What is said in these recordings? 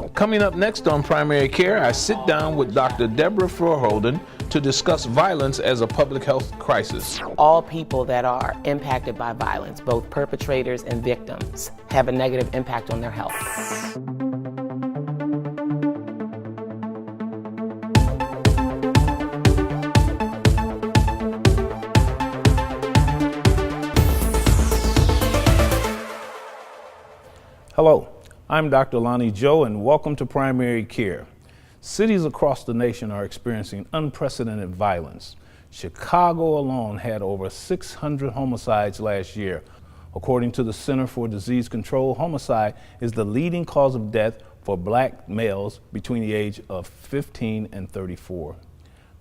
Coming up next on Primary Care, I sit down with Dr. Debra Furr-Holden to discuss violence as a public health crisis. All people that are impacted by violence, both perpetrators and victims, have a negative impact on their health. Hello, I'm Dr. Lonnie Joe, and welcome to Primary Care. Cities across the nation are experiencing unprecedented violence. Chicago alone had over 600 homicides last year. According to the Center for Disease Control, homicide is the leading cause of death for black males between the age of 15 and 34,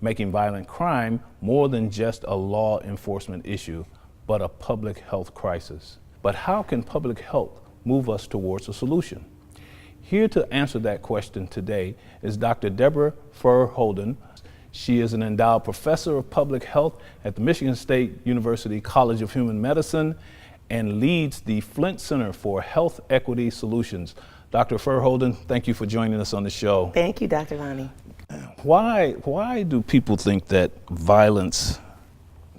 making violent crime more than just a law enforcement issue, but a public health crisis. But how can public health move us towards a solution? Here to answer that question today is Dr. Debra Furr-Holden. She is an endowed professor of public health at the Michigan State University College of Human Medicine and leads the Flint Center for Health Equity Solutions. Dr. Furr-Holden, thank you for joining us on the show. Thank you, Dr. Lonnie. Why do people think that violence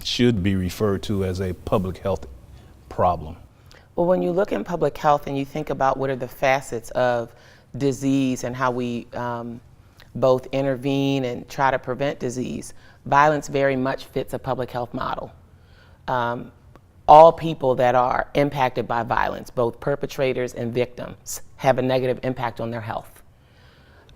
should be referred to as a public health problem? Well, when you look in public health and you think about what are the facets of disease and how we both intervene and try to prevent disease, violence very much fits a public health model. All people that are impacted by violence, both perpetrators and victims, have a negative impact on their health.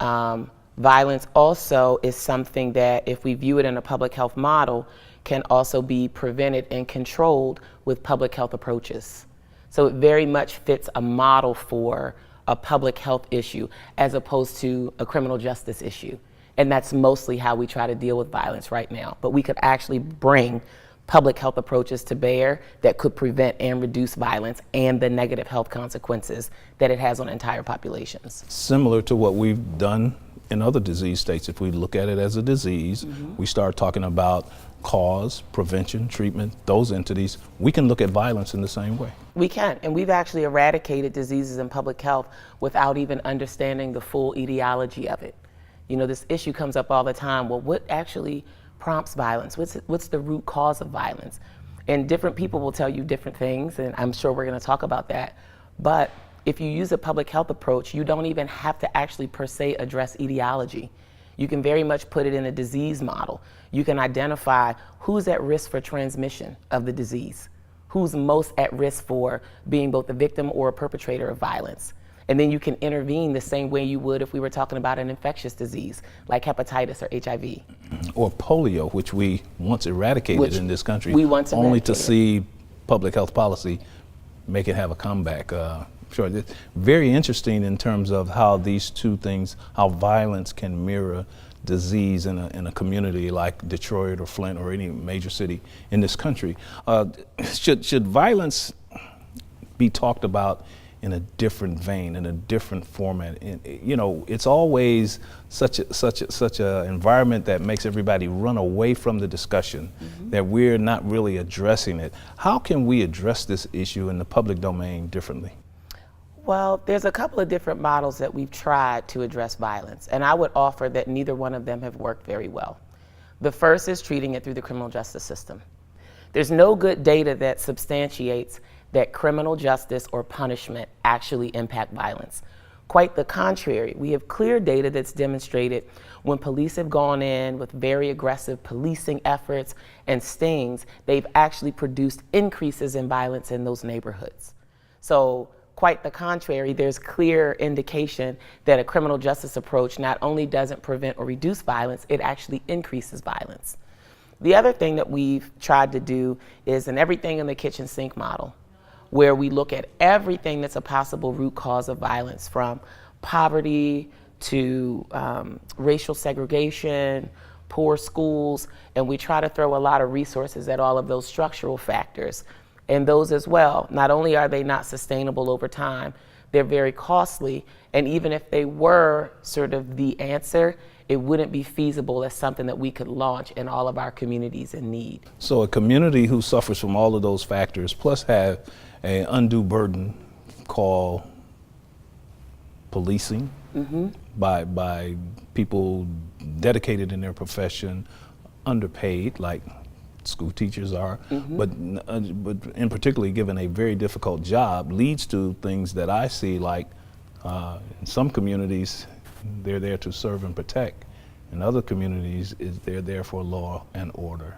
Violence also is something that, if we view it in a public health model, can also be prevented and controlled with public health approaches. So it very much fits a model for a public health issue as opposed to a criminal justice issue. And that's mostly how we try to deal with violence right now. But we could actually bring public health approaches to bear that could prevent and reduce violence and the negative health consequences that it has on entire populations. Similar to what we've done in other disease states. If we look at it as a disease, we start talking about cause, prevention, treatment, those entities. We can look at violence in the same way. We can, and we've actually eradicated diseases in public health without even understanding the full etiology of it. You know, this issue comes up all the time. Well, what actually prompts violence? What's the root cause of violence? And different people will tell you different things, and I'm sure we're going to talk about that. But if you use a public health approach, you don't even have to actually per se address etiology. You can very much put it in a disease model. You can identify who's at risk for transmission of the disease, who's most at risk for being both a victim or a perpetrator of violence. And then you can intervene the same way you would if we were talking about an infectious disease like hepatitis or HIV. Or polio, which we once eradicated in this country, only to see public health policy make it have a comeback. Sure, it's very interesting in terms of how these two things, how violence can mirror disease in a community like Detroit or Flint or any major city in this country. Should violence be talked about in a different vein, in a different format? You know, it's always such a environment that makes everybody run away from the discussion, that we're not really addressing it. How can we address this issue in the public domain differently? Well, there's a couple of different models that we've tried to address violence, and I would offer that neither one of them have worked very well. The first is treating it through the criminal justice system. There's no good data that substantiates that criminal justice or punishment actually impact violence. Quite the contrary, we have clear data that's demonstrated when police have gone in with very aggressive policing efforts and stings, they've actually produced increases in violence in those neighborhoods. So quite the contrary, there's clear indication that a criminal justice approach not only doesn't prevent or reduce violence, it actually increases violence. The other thing that we've tried to do is an everything in the kitchen sink model, where we look at everything that's a possible root cause of violence, from poverty to racial segregation, poor schools, and we try to throw a lot of resources at all of those structural factors. And those as well, not only are they not sustainable over time, they're very costly, and even if they were sort of the answer, it wouldn't be feasible as something that we could launch in all of our communities in need. So a community who suffers from all of those factors, plus have an undue burden called policing by people dedicated in their profession, underpaid, like school teachers are, but in particularly given a very difficult job, leads to things that I see, like in some communities, they're there to serve and protect. In other communities, they're there for law and order.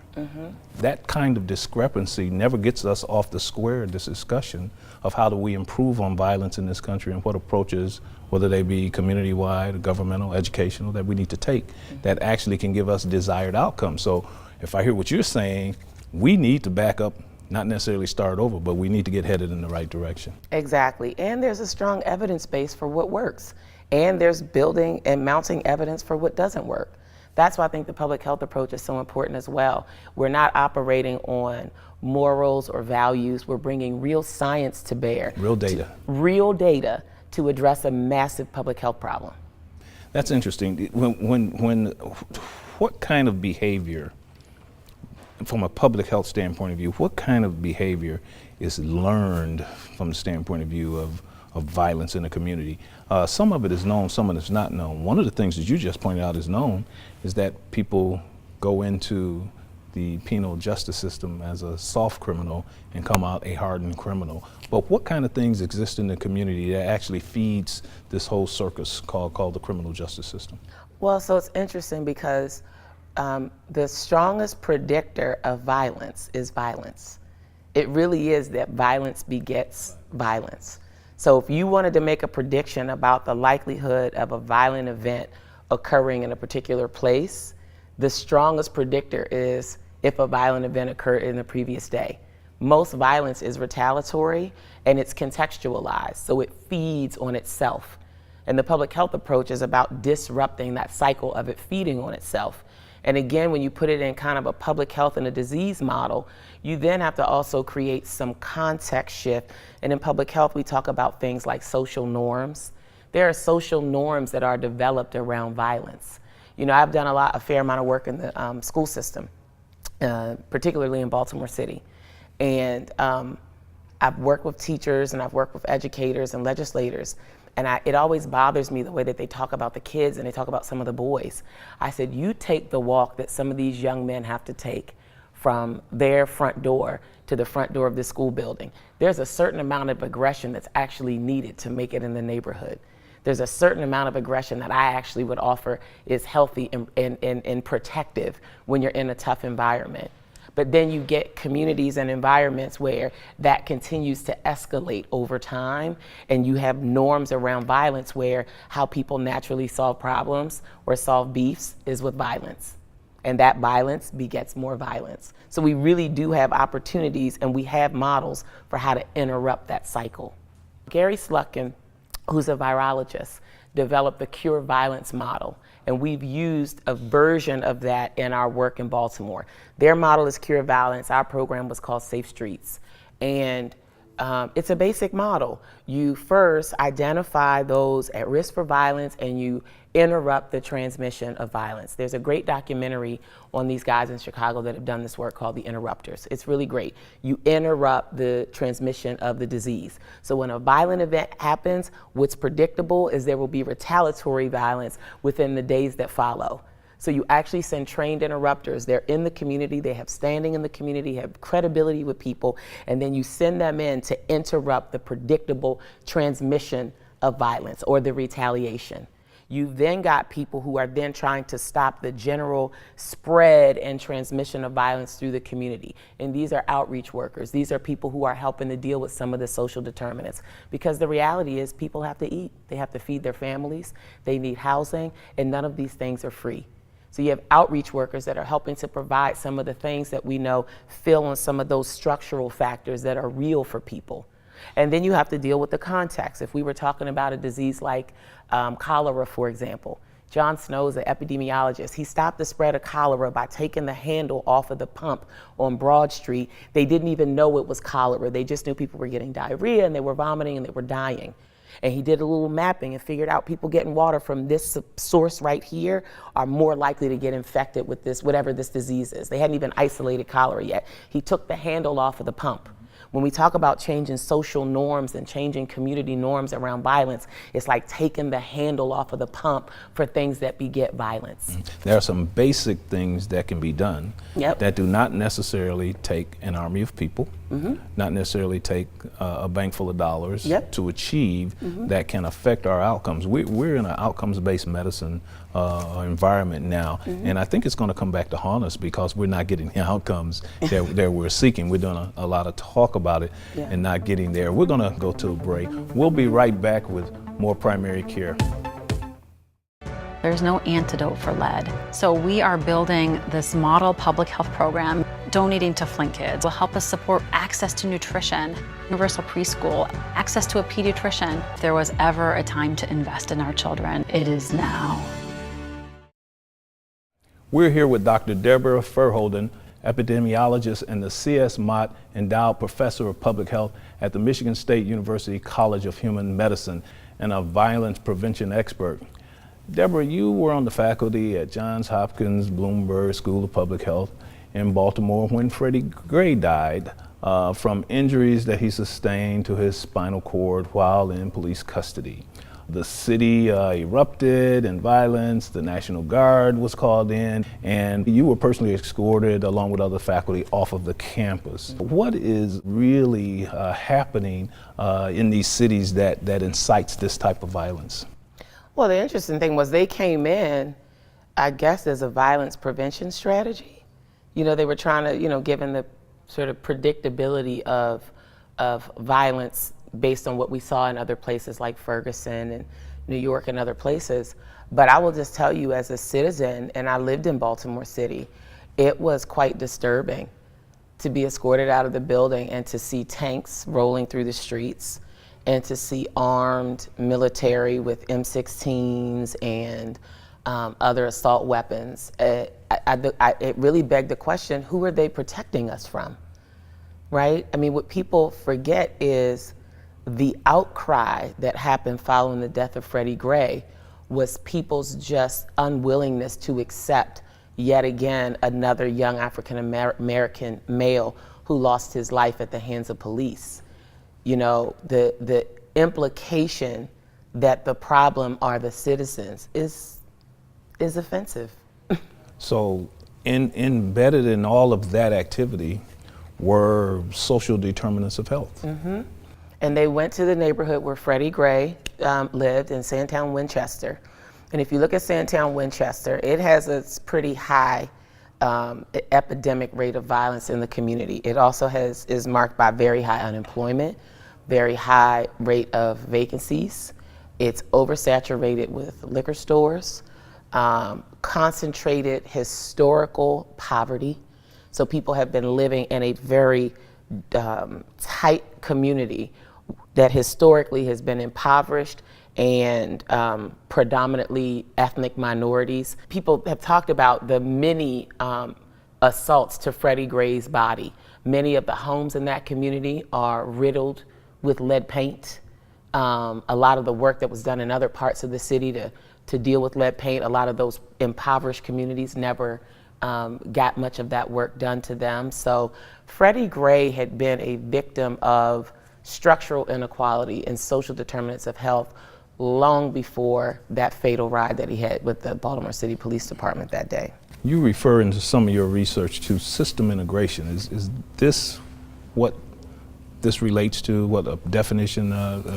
That kind of discrepancy never gets us off the square in this discussion of how do we improve on violence in this country and what approaches, whether they be community-wide, governmental, educational, that we need to take that actually can give us desired outcomes. So if I hear what you're saying, we need to back up, not necessarily start over, but we need to get headed in the right direction. Exactly, and there's a strong evidence base for what works. And there's building and mounting evidence for what doesn't work. That's why I think the public health approach is so important as well. We're not operating on morals or values. We're bringing real science to bear. Real data. Real data to address a massive public health problem. That's interesting. What kind of behavior, from a public health standpoint of view, what kind of behavior is learned from the standpoint of view of violence in the community? Some of it is known, some of it is not known. One of the things that you just pointed out is known is that people go into the penal justice system as a soft criminal and come out a hardened criminal. But what kind of things exist in the community that actually feeds this whole circus called the criminal justice system? Well, so it's interesting because the strongest predictor of violence is violence. It really is that violence begets violence. So if you wanted to make a prediction about the likelihood of a violent event occurring in a particular place, the strongest predictor is if a violent event occurred in the previous day. Most violence is retaliatory and it's contextualized, so it feeds on itself. And the public health approach is about disrupting that cycle of it feeding on itself. And again, when you put it in kind of a public health and a disease model, you then have to also create some context shift. And in public health, we talk about things like social norms. There are social norms that are developed around violence. You know, I've done a fair amount of work in the school system, particularly in Baltimore City. And I've worked with teachers and I've worked with educators and legislators. And it always bothers me the way that they talk about the kids and they talk about some of the boys. I said, you take the walk that some of these young men have to take from their front door to the front door of the school building. There's a certain amount of aggression that's actually needed to make it in the neighborhood. There's a certain amount of aggression that I actually would offer is healthy and protective when you're in a tough environment. But then you get communities and environments where that continues to escalate over time, and you have norms around violence where how people naturally solve problems or solve beefs is with violence. And that violence begets more violence. So we really do have opportunities and we have models for how to interrupt that cycle. Gary Slutkin, who's a virologist, developed the Cure Violence model. And we've used a version of that in our work in Baltimore. Their model is Cure Violence. Our program was called Safe Streets. And it's a basic model. You first identify those at risk for violence and you interrupt the transmission of violence. There's a great documentary on these guys in Chicago that have done this work called The Interrupters. It's really great. You interrupt the transmission of the disease. So when a violent event happens, what's predictable is there will be retaliatory violence within the days that follow. So you actually send trained interrupters. They're in the community, they have standing in the community, have credibility with people, and then you send them in to interrupt the predictable transmission of violence or the retaliation. You've then got people who are then trying to stop the general spread and transmission of violence through the community. And these are outreach workers. These are people who are helping to deal with some of the social determinants. Because the reality is people have to eat. They have to feed their families. They need housing. And none of these things are free. So you have outreach workers that are helping to provide some of the things that we know fill on some of those structural factors that are real for people. And then you have to deal with the context. If we were talking about a disease like cholera, for example, John Snow's an epidemiologist. He stopped the spread of cholera by taking the handle off of the pump on Broad Street. They didn't even know it was cholera. They just knew people were getting diarrhea and they were vomiting and they were dying. And he did a little mapping and figured out people getting water from this source right here are more likely to get infected with this, whatever this disease is. They hadn't even isolated cholera yet. He took the handle off of the pump. When we talk about changing social norms and changing community norms around violence, it's like taking the handle off of the pump for things that beget violence. There are some basic things that can be done that do not necessarily take an army of people, not necessarily take a bank full of dollars to achieve that can affect our outcomes. We're in an outcomes-based medicine environment now, and I think it's going to come back to haunt us because we're not getting the outcomes that we're seeking. We're doing a lot of talk about it and not getting there. We're going to go to a break. We'll be right back with more primary care. There's no antidote for lead. So we are building this model public health program. Donating to Flint Kids will help us support access to nutrition, universal preschool, access to a pediatrician. If there was ever a time to invest in our children, it is now. We're here with Dr. Debra Furr-Holden, epidemiologist and the C.S. Mott Endowed Professor of Public Health at the Michigan State University College of Human Medicine and a violence prevention expert. Debra, you were on the faculty at Johns Hopkins Bloomberg School of Public Health in Baltimore when Freddie Gray died from injuries that he sustained to his spinal cord while in police custody. The city erupted in violence, the National Guard was called in, and you were personally escorted along with other faculty off of the campus. What is really happening in these cities that incites this type of violence? Well, the interesting thing was they came in, I guess, as a violence prevention strategy. You know, they were trying to, you know, given the sort of predictability of violence based on what we saw in other places like Ferguson and New York and other places. But I will just tell you as a citizen, and I lived in Baltimore City, it was quite disturbing to be escorted out of the building and to see tanks rolling through the streets and to see armed military with M16s and other assault weapons. It really begged the question, who are they protecting us from, right? I mean, what people forget is the outcry that happened following the death of Freddie Gray was people's just unwillingness to accept yet again another young African American male who lost his life at the hands of police. You know, the implication that the problem are the citizens is offensive. So embedded in all of that activity were social determinants of health. And they went to the neighborhood where Freddie Gray lived in Sandtown, Winchester. And if you look at Sandtown, Winchester, it has a pretty high epidemic rate of violence in the community. It also is marked by very high unemployment, very high rate of vacancies. It's oversaturated with liquor stores, concentrated historical poverty. So people have been living in a very tight community that historically has been impoverished and predominantly ethnic minorities. People have talked about the many assaults to Freddie Gray's body. Many of the homes in that community are riddled with lead paint. A lot of the work that was done in other parts of the city to deal with lead paint, a lot of those impoverished communities never got much of that work done to them. So Freddie Gray had been a victim of structural inequality and social determinants of health long before that fatal ride that he had with the Baltimore City Police Department that day. You refer in some of your research to system integration. Is this what this relates to, what a definition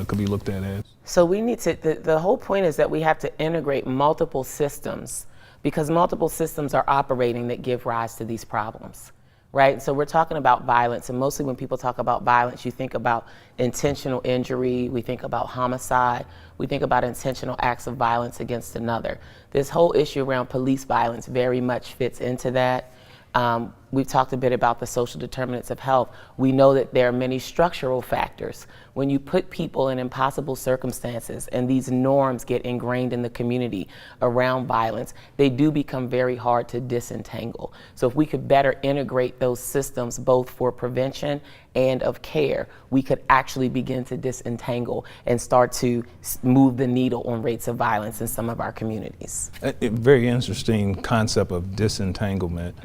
could be looked at as? So we need to, the whole point is that we have to integrate multiple systems because multiple systems are operating that give rise to these problems, right? So we're talking about violence, and mostly when people talk about violence, you think about intentional injury, we think about homicide, we think about intentional acts of violence against another. This whole issue around police violence very much fits into that. We've talked a bit about the social determinants of health. We know that there are many structural factors. When you put people in impossible circumstances and these norms get ingrained in the community around violence, they do become very hard to disentangle. So if we could better integrate those systems both for prevention and of care, we could actually begin to disentangle and start to move the needle on rates of violence in some of our communities. A very interesting concept of disentanglement.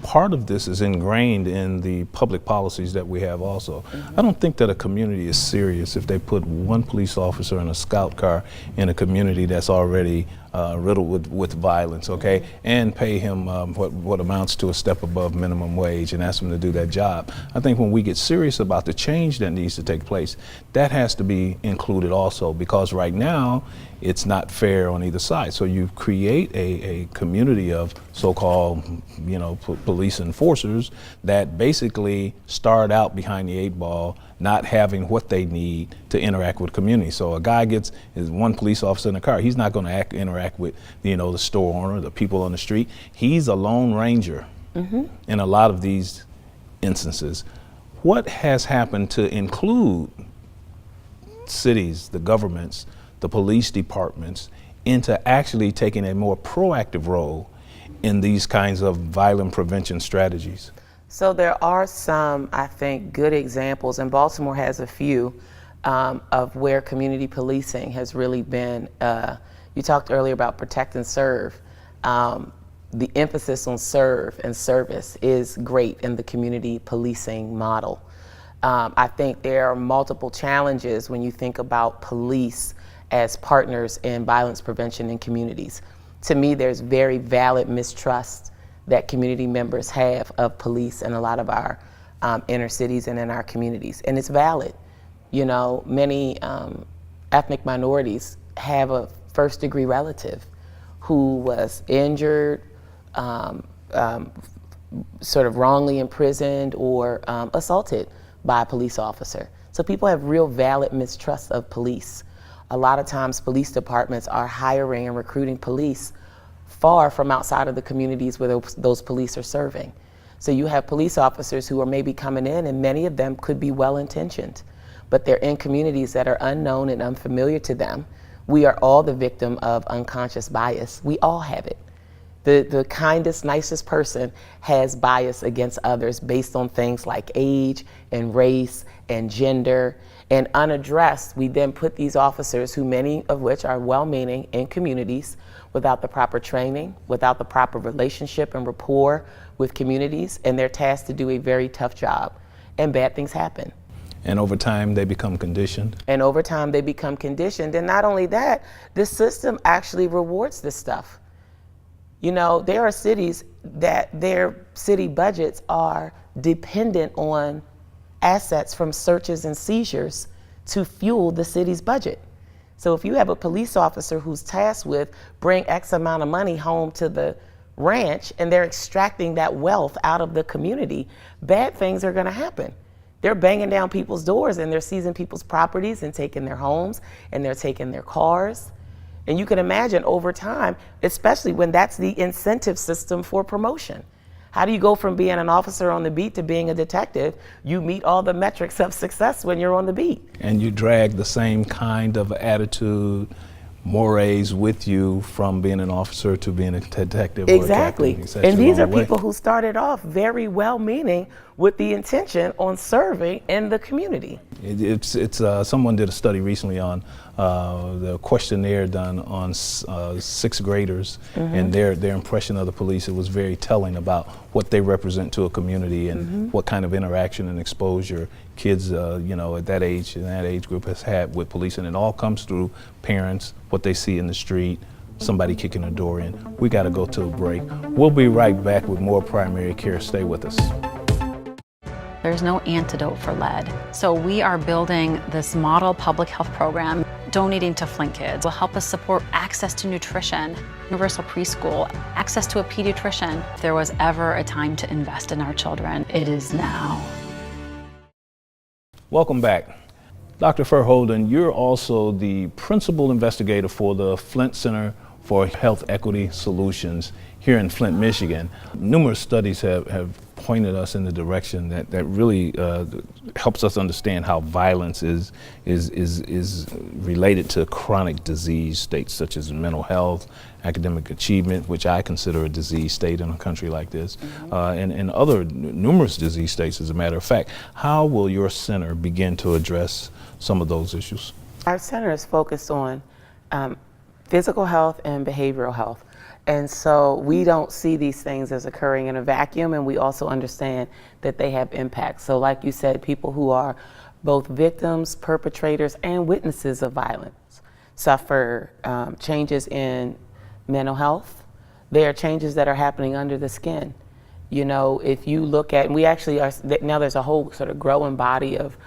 Part of this is ingrained in the public policies that we have also. I don't think that a community is serious if they put one police officer in a scout car in a community that's already riddled with violence, okay, and pay him what amounts to a step above minimum wage and ask him to do that job. I think when we get serious about the change that needs to take place, that has to be included also, because right now it's not fair on either side. So you create a community of so-called, police enforcers that basically start out behind the 8-ball, not having what they need to interact with community. So a guy is one police officer in a car. He's not going to interact with, the store owner, the people on the street. He's a lone ranger in a lot of these instances. What has happened to include cities, the governments, the police departments into actually taking a more proactive role in these kinds of violent prevention strategies? So there are some, I think, good examples, and Baltimore has a few of where community policing has really been. You talked earlier about protect and serve. The emphasis on serve and service is great in the community policing model. I think there are multiple challenges when you think about police as partners in violence prevention in communities. To me, there's very valid mistrust that community members have of police in a lot of our inner cities and in our communities. And it's valid. Many ethnic minorities have a first-degree relative who was injured, sort of wrongly imprisoned or assaulted by a police officer. So people have real valid mistrust of police. A lot of times police departments are hiring and recruiting police far from outside of the communities where those police are serving. So you have police officers who are maybe coming in, and many of them could be well-intentioned, but they're in communities that are unknown and unfamiliar to them. We are all the victim of unconscious bias. We all have it. The kindest, nicest person has bias against others based on things like age and race and gender. And unaddressed, we then put these officers, who many of which are well-meaning, in communities without the proper training, without the proper relationship and rapport with communities, and they're tasked to do a very tough job. And bad things happen. And over time, they become conditioned. And over time, they become conditioned. And not only that, the system actually rewards this stuff. There are cities that their city budgets are dependent on assets from searches and seizures to fuel the city's budget. So if you have a police officer who's tasked with bring X amount of money home to the ranch, and they're extracting that wealth out of the community, bad things are going to happen. They're banging down people's doors, and they're seizing people's properties and taking their homes, and they're taking their cars. And you can imagine over time, especially when that's the incentive system for promotion. How do you go from being an officer on the beat to being a detective? You meet all the metrics of success when you're on the beat. And you drag the same kind of attitude, mores with you from being an officer to being a detective. Exactly. Or a captain. And these are people who started off very well-meaning with the intention on serving in the community. Someone did a study recently on the questionnaire done on sixth graders and their impression of the police. It was very telling about what they represent to a community and what kind of interaction and exposure kids, at that age, in that age group, has had with police. And it all comes through parents, what they see in the street, somebody kicking a door in. We got to go to a break. We'll be right back with more Primary Care. Stay with us. There's no antidote for lead. So we are building this model public health program. Donating to Flint Kids will help us support access to nutrition, universal preschool, access to a pediatrician. If there was ever a time to invest in our children, it is now. Welcome back. Dr. Furr-Holden, you're also the principal investigator for the Flint Center for Health Equity Solutions here in Flint, Michigan. Numerous studies have pointed us in the direction that really helps us understand how violence is related to chronic disease states such as mental health, academic achievement, which I consider a disease state in a country like this, and other numerous disease states, as a matter of fact. How will your center begin to address some of those issues? Our center is focused on Physical health and behavioral health. And so we don't see these things as occurring in a vacuum, and we also understand that they have impact. So like you said, people who are both victims, perpetrators, and witnesses of violence suffer changes in mental health. There are changes that are happening under the skin. You know, if you look at, and we actually are, now there's a whole sort of growing body of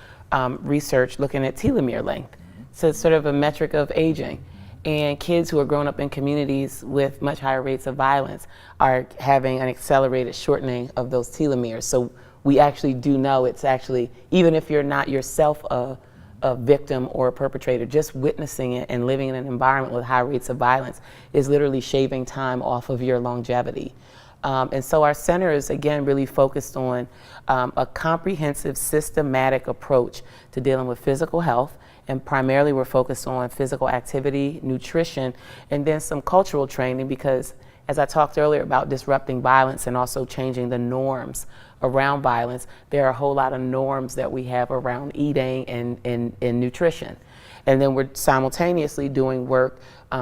research looking at telomere length. So it's sort of a metric of aging. And kids who are growing up in communities with much higher rates of violence are having an accelerated shortening of those telomeres. So we actually do know it's actually, even if you're not yourself a victim or a perpetrator, just witnessing it and living in an environment with high rates of violence is literally shaving time off of your longevity. And so our center is, again, really focused on a comprehensive, systematic approach to dealing with physical health. And primarily we're focused on physical activity, nutrition, and then some cultural training, because as I talked earlier about disrupting violence and also changing the norms around violence, there are a whole lot of norms that we have around eating and nutrition. And then we're simultaneously doing work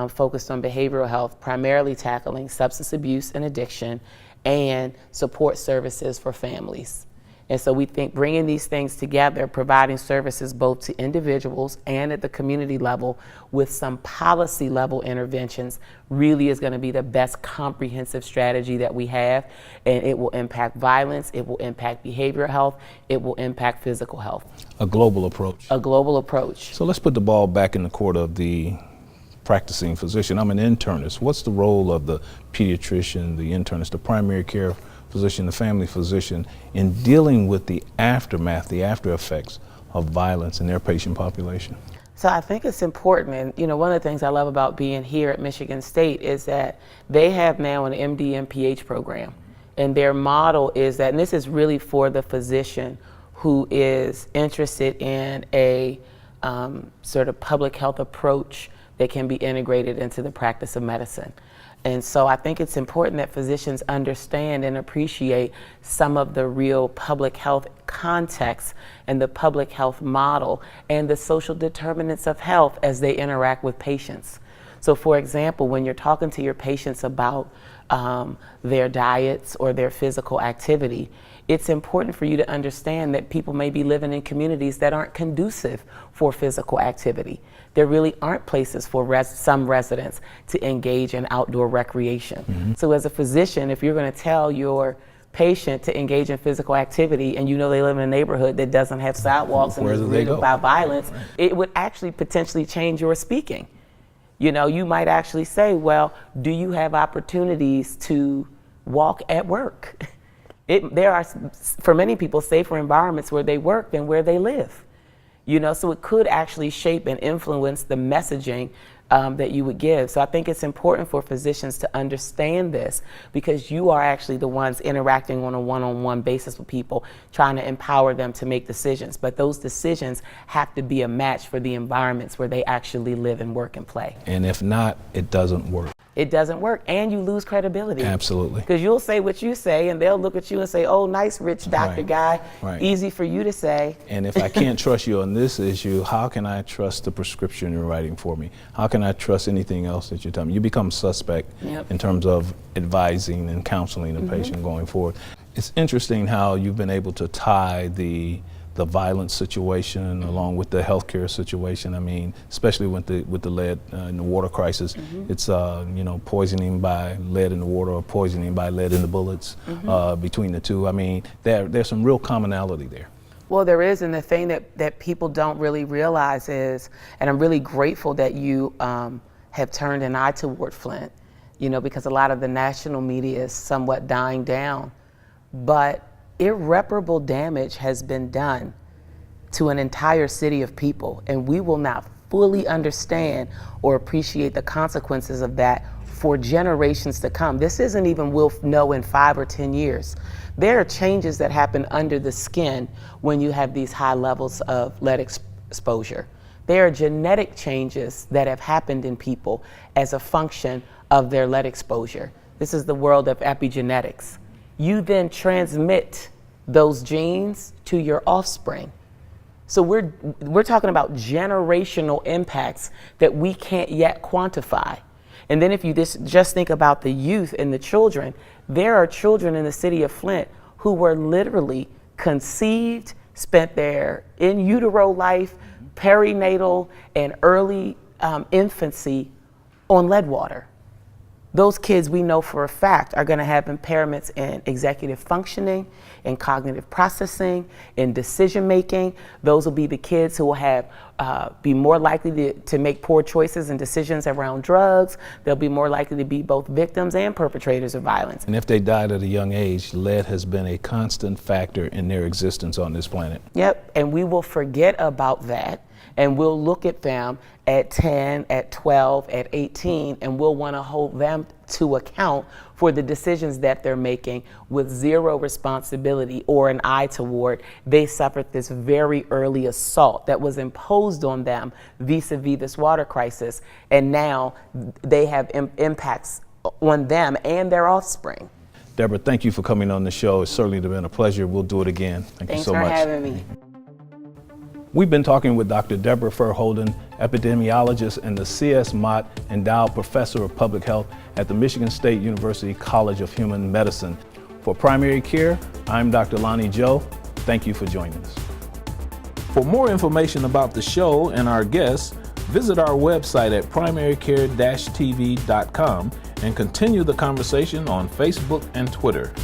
focused on behavioral health, primarily tackling substance abuse and addiction and support services for families. And so we think bringing these things together, providing services both to individuals and at the community level with some policy level interventions really is going to be the best comprehensive strategy that we have. And it will impact violence, it will impact behavioral health, it will impact physical health. A global approach. A global approach. So let's put the ball back in the court of the practicing physician. I'm an internist. What's the role of the pediatrician, the internist, the primary care physician, the family physician in dealing with the aftermath, the after effects of violence in their patient population? So I think it's important, and you know, one of the things I love about being here at Michigan State is that they have now an MD and PH program, and their model is that, and this is really for the physician who is interested in a sort of public health approach that can be integrated into the practice of medicine. And so I think it's important that physicians understand and appreciate some of the real public health context and the public health model and the social determinants of health as they interact with patients. So for example, when you're talking to your patients about their diets or their physical activity, it's important for you to understand that people may be living in communities that aren't conducive for physical activity. There really aren't places for some residents to engage in outdoor recreation. Mm-hmm. So as a physician, if you're going to tell your patient to engage in physical activity and you know they live in a neighborhood that doesn't have sidewalks and is riddled by violence, right, it would actually potentially change your speaking. You know, you might actually say, well, do you have opportunities to walk at work? There are, for many people, safer environments where they work than where they live. You know, so it could actually shape and influence the messaging that you would give. So I think it's important for physicians to understand this, because you are actually the ones interacting on a one-on-one basis with people, trying to empower them to make decisions. But those decisions have to be a match for the environments where they actually live and work and play. And if not, it doesn't work. It doesn't work, and you lose credibility. Absolutely. Because you'll say what you say, and they'll look at you and say, oh, nice rich doctor guy, easy for you to say. And if I can't trust you on this issue, how can I trust the prescription you're writing for me? How can I trust anything else that you're telling me? You become suspect in terms of advising and counseling the patient going forward. It's interesting how you've been able to tie the violence situation along with the healthcare situation. I mean, especially with the lead in the water crisis, it's you know, poisoning by lead in the water or poisoning by lead in the bullets between the two. I mean, there's some real commonality there. Well, there is, and the thing that people don't really realize is, and I'm really grateful that you have turned an eye toward Flint, you know, because a lot of the national media is somewhat dying down, but irreparable damage has been done to an entire city of people, and we will not fully understand or appreciate the consequences of that for generations to come. This isn't even we'll know in 5 or 10 years. There are changes that happen under the skin when you have these high levels of lead exposure. There are genetic changes that have happened in people as a function of their lead exposure. This is the world of epigenetics. You then transmit those genes to your offspring. So we're talking about generational impacts that we can't yet quantify. And then if you just think about the youth and the children, there are children in the city of Flint who were literally conceived, spent their in utero life, perinatal, and early infancy on lead water. Those kids, we know for a fact, are going to have impairments in executive functioning, in cognitive processing, in decision making. Those will be the kids who will have be more likely to make poor choices and decisions around drugs. They'll be more likely to be both victims and perpetrators of violence. And if they died at a young age, lead has been a constant factor in their existence on this planet. Yep, and we will forget about that, and we'll look at them at 10, at 12, at 18, and we'll want to hold them to account for the decisions that they're making with zero responsibility or an eye toward they suffered this very early assault that was imposed on them vis-a-vis this water crisis, and now they have impacts on them and their offspring. Debra, thank you for coming on the show. It's certainly been a pleasure. We'll do it again. Thank you so much. Thanks for having me. We've been talking with Dr. Debra Furr-Holden, epidemiologist and the C.S. Mott Endowed Professor of Public Health at the Michigan State University College of Human Medicine. For Primary Care, I'm Dr. Lonnie Joe. Thank you for joining us. For more information about the show and our guests, visit our website at primarycare-tv.com and continue the conversation on Facebook and Twitter.